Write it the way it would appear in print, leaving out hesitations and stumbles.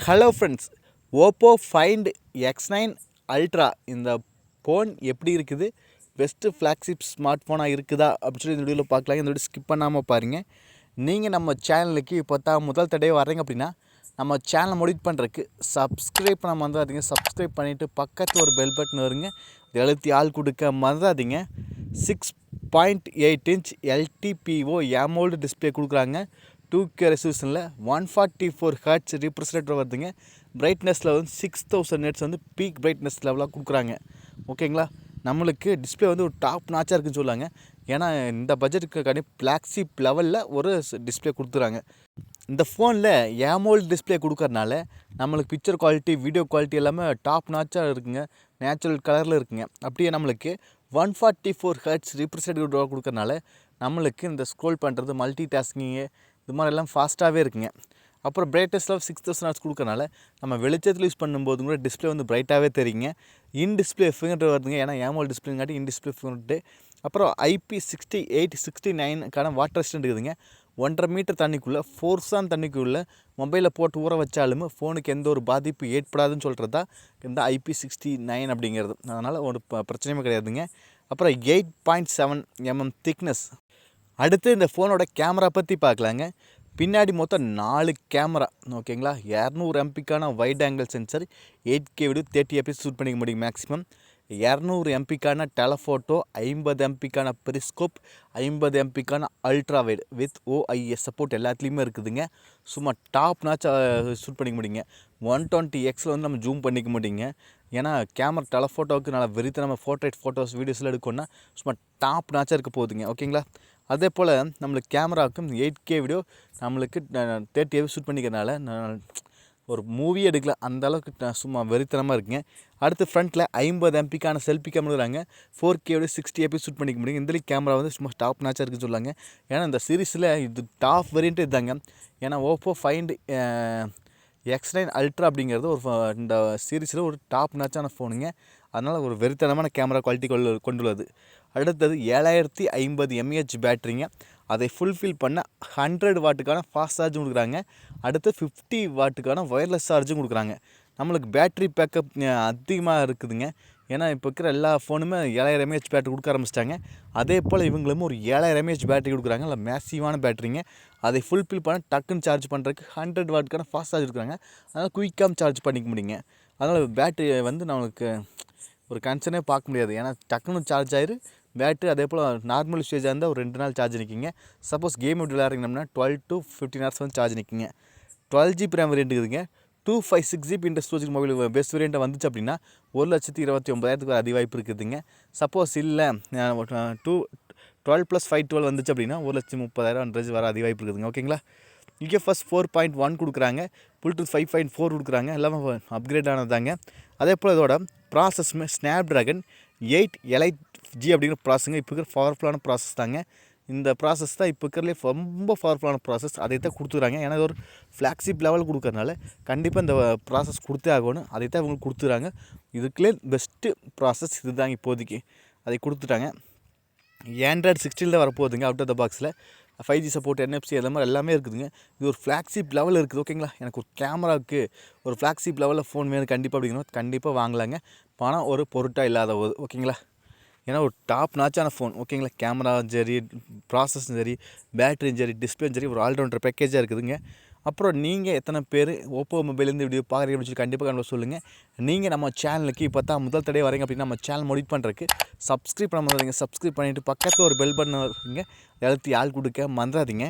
Hello friends, Oppo find X9 ultra இந்த phone எப்படி இருக்குது, பெஸ்ட்டு ஃப்ளாக்ஷிப் ஸ்மார்ட் ஃபோனாக இருக்குதா அப்படின்னு சொல்லி இந்த வீடியோவில் பார்க்கலாம். இந்த வீடியோ ஸ்கிப் பண்ணாமல் பாருங்கள். நீங்கள் நம்ம சேனலுக்கு இப்போ தான் முதல் தடவை வர்றீங்க அப்படின்னா நம்ம சேனலை மோடிட் பண்ணுறதுக்கு சப்ஸ்கிரைப் பண்ண மறந்துடாதீங்க. சப்ஸ்கிரைப் பண்ணிவிட்டு பக்கத்தில் ஒரு பெல் பட்டன் வருங்க, எழுத்தி ஆள் கொடுக்க மறந்துடாதீங்க. 6.8 இன்ச் LTPO AMOLED டிஸ்பிளே கொடுக்குறாங்க. 2K ரெசல்யூஷனில் 144 ஹர்ட்ஸ் ரீப்ரெசன்ட் வருதுங்க. பிரைட்னஸில் வந்து 6000 நெட்ஸ் வந்து பீக் பிரைட்னஸ் லெவலாக கொடுக்குறாங்க. ஓகேங்களா, நம்மளுக்கு டிஸ்பிளே வந்து ஒரு டாப் நாச்சாக இருக்குதுன்னு சொல்லாங்க. ஏன்னா இந்த பட்ஜெட்டுக்கு கண்டி ஃப்ளாக்ஷிப் லெவலில் ஒரு டிஸ்பிளே கொடுத்துறாங்க. இந்த ஃபோனில் AMOLED டிஸ்பிளே கொடுக்கறனால நம்மளுக்கு பிக்சர் குவாலிட்டி, வீடியோ குவாலிட்டி எல்லாமே டாப் நாச்சாக இருக்குங்க. நேச்சுரல் கலரில் இருக்குங்க. அப்படியே நம்மளுக்கு 144 ஹர்ட்ஸ் ரீப்ரெசன்ட் கொடுக்கறனால நம்மளுக்கு இந்த ஸ்க்ரோல் பண்ணுறது, மல்டி டாஸ்கிங்கு இது மாதிரிலாம் ஃபாஸ்ட்டாகவே இருக்குங்க. அப்புறம் பிரைட்னஸில் 6000 ஹர்ட்ஸ் கொடுக்கறனால நம்ம வெளிச்சத்தில் யூஸ் பண்ணும்போது கூட டிஸ்பிளே வந்து பிரைட்டாகவே தெரியுங்க. இன் டிஸ்பிளே ஃபிங்கர் வருதுங்க. ஏன்னா AMOLED டிஸ்பிளேங்காட்டி இன் டிஸ்பிளே ஃபிங்கர்ட்டு. அப்புறம் IP68 69க்கான வாட்டர் ரெசிஸ்டன்ட் இருக்குதுங்க. 1.5 மீட்டர் தண்ணிக்குள்ளே ஃபோர்ஸான தண்ணிக்குள்ளே மொபைலில் போட்டு ஊற வச்சாலும் ஃபோனுக்கு எந்த ஒரு பாதிப்பு ஏற்படாதுன்னு சொல்கிறது தான் இந்த IP69 அப்படிங்கிறது. அதனால் ஒரு பிரச்சனையுமே கிடையாதுங்க. அப்புறம் 8.7 mm திக்னஸ். அடுத்து இந்த ஃபோனோட கேமரா பற்றி பார்க்கலாங்க. பின்னாடி மொத்தம் 4 கேமரா. ஓகேங்களா, 200 MPக்கான wide angle sensor, 8K video 30 fps shoot பண்ணிக்க முடியும் மேக்ஸிமம். 200 MPக்கான டெலஃபோட்டோ, 50 MPக்கான பெரிஸ்கோப், 50 MPக்கான ultra wide with OIS support எல்லாத்துலேயுமே இருக்குதுங்க. சும்மா டாப் நாச்சா ஷூட் பண்ணிக்க முடியுங்க. 120x வந்து நம்ம ஜூம் பண்ணிக்க முடியுங்க. ஏன்னா கேமரா டெலஃபோட்டோவுக்கு நல்லா வெறித்தனமா ஃபோட்டோஸ் வீடியோஸ்லாம் எடுக்கணும்னா சும்மா டாப் நாச்சாக இருக்க போகுதுங்க. ஓகேங்களா, அதே போல் நம்மளுக்கு கேமராவுக்கும் 8K வீடியோ நம்மளுக்கு 30 fps ஷூட் பண்ணிக்கிறனால ஒரு மூவி எடுக்கலாம், அந்த அளவுக்கு சும்மா வெறித்தனமாக இருக்குங்க. அடுத்து ஃப்ரண்ட்டில் 50 MPக்கான செல்ஃபி கேமராங்க. 4K வீடியோ 60 fps ஷூட் பண்ணிக்க முடியும். இந்த கேமரா வந்து சும்மா டாப் நாச்சாக இருக்குன்னு சொல்லாங்க. ஏன்னா இந்த சீரீஸில் இது டாப் வேரியன்ட் இதுதாங்க. ஏன்னா ஓப்போ ஃபைண்ட் X9 அல்ட்ரா அப்படிங்கிறது இந்த சீரீஸில் ஒரு டாப் நாச்சான ஃபோனுங்க. அதனால் ஒரு வெறித்தனமான கேமரா குவாலிட்டி கொண்டுள்ளது. அடுத்தது 7050 mAh பேட்டரிங்க. அதை ஃபுல்ஃபில் பண்ண 100 வாட்டுக்கான ஃபாஸ்ட் சார்ஜும் கொடுக்குறாங்க. அடுத்து 50 வாட்டுக்கான ஒயர்லெஸ் சார்ஜும் கொடுக்குறாங்க. நம்மளுக்கு பேட்ரி பேக்கப் அதிகமாக இருக்குதுங்க. ஏன்னா இப்போ இருக்கிற எல்லா ஃபோனுமே 7000 mAh பேட்டரி கொடுக்க ஆரம்பிச்சிட்டாங்க. அதே போல் இவங்களும் ஒரு 7000 mAh பேட்டரி கொடுக்குறாங்க. இல்லை மேசிவான பேட்டரிங்க. அதை ஃபுல்ஃபில் பண்ண டக்குன்னு சார்ஜ் பண்ணுறதுக்கு 100 வாட்டுக்கான ஃபாஸ்ட் சார்ஜ் கொடுக்குறாங்க. அதனால் குயிக்காக சார்ஜ் பண்ணிக்க முடியுங்க. அதனால் பேட்டரி வந்து நம்மளுக்கு ஒரு கன்சர்னே பார்க்க முடியாது. ஏன்னா டக்குன்னு சார்ஜ் ஆயிரு பேட்ரி. அதே போல் நார்மல் ஸ்டேஜாக இருந்தால் ஒரு 2 நாள் சார்ஜ் நிற்கிங்க. சப்போஸ் கேம் விளையாடுறீங்கன்னா 12 to 15 ஹவர்ஸ் வந்து சார்ஜ் நிற்கிங்க. 12GB ரேம் வேரியன்ட் இருக்குதுங்க. 256GB inter storage mobile best வேரியண்ட்டாக வந்துச்சு அப்படின்னா 1,29,000 அதிவாய்ப்பு இருக்குதுங்க. சப்போஸ் இல்லை 12+5 வந்துச்சு அப்படின்னா 1,30,000 வர அதிவாய்ப்பு இருக்குதுங்க. ஓகேங்களா, UFS 4.1 கொடுக்குறாங்க. ப்ளூடூத் 5.4 கொடுக்குறாங்க. எல்லாமே அப்கிரேட் ஆனதாங்க. அதே போல் இதோட ப்ராசஸ்மே ஸ்னாப்ட்ராகன் 8 Elite G அப்படிங்கிற ப்ராசஸுங்க. இப்போ இருக்கிற பவர்ஃபுல்லான ப்ராசஸ் தாங்க. இந்த ப்ராசஸ் தான் இப்போ இருக்கிறதுலே ரொம்ப பவர்ஃபுல்லான ப்ராசஸ். அதை தான் கொடுத்துறாங்க. ஏன்னா இது ஒரு ஃப்ளாக்ஷிப் லெவல் கொடுக்கறனால கண்டிப்பாக இந்த ப்ராசஸ் கொடுத்தே ஆகணும். அதை தான் இவங்களுக்கு கொடுத்துறாங்க. இதுக்குள்ளே பெஸ்ட்டு ப்ராசஸ் இது தாங்க இப்போதைக்கு. அதை கொடுத்துட்டாங்க. Android 16 தான் வரப்போகுதுங்க. அவுட் ஆஃப் த பாக்ஸில் 5G சப்போர்ட், NFC அது மாதிரி எல்லாமே இருக்குதுங்க. இது ஒரு ஃப்ளாக்ஷிப் லெவலில் இருக்குது. ஓகேங்களா, எனக்கு ஒரு கேமராவுக்கு ஒரு ஃப்ளாக்ஷிப் லெவலில் ஃபோன் வேணும் கண்டிப்பாக அப்படிங்கிறோம். கண்டிப்பாக வாங்கலாங்க, பணம் ஒரு பொருட்டாக இல்லாத போது. ஓகேங்களா, ஏன்னா ஒரு டாப் நாச்சான ஃபோன். ஓகேங்களா, கேமராவும் சரி, ப்ராசஸும் சரி, பேட்டரியும் சரி, டிஸ்பிளேயும் சரி, ஒரு ஆல்ரவுண்டர் பேக்கேஜாக இருக்குதுங்க. அப்புறம் நீங்கள் எத்தனை பேர் ஓப்போ மொபைலேருந்து வீடியோ பார்க்குறீங்க அப்படின்னு சொல்லி கண்டிப்பாக சொல்லுங்கள். நீங்கள் நம்ம சேனலுக்கு இப்போ தான் முதல் தடவை வரீங்க அப்படின்னா நம்ம சேனல் மோடிட் பண்ணுறதுக்கு சப்ஸ்கிரைப் பண்ண மறந்துடாதீங்க. சப்ஸ்கிரைப் பண்ணிவிட்டு பக்கத்தில் ஒரு பெல் பட்டன் வருங்க, எழுத்தி ஆள் கொடுக்க மறந்துடாதீங்க.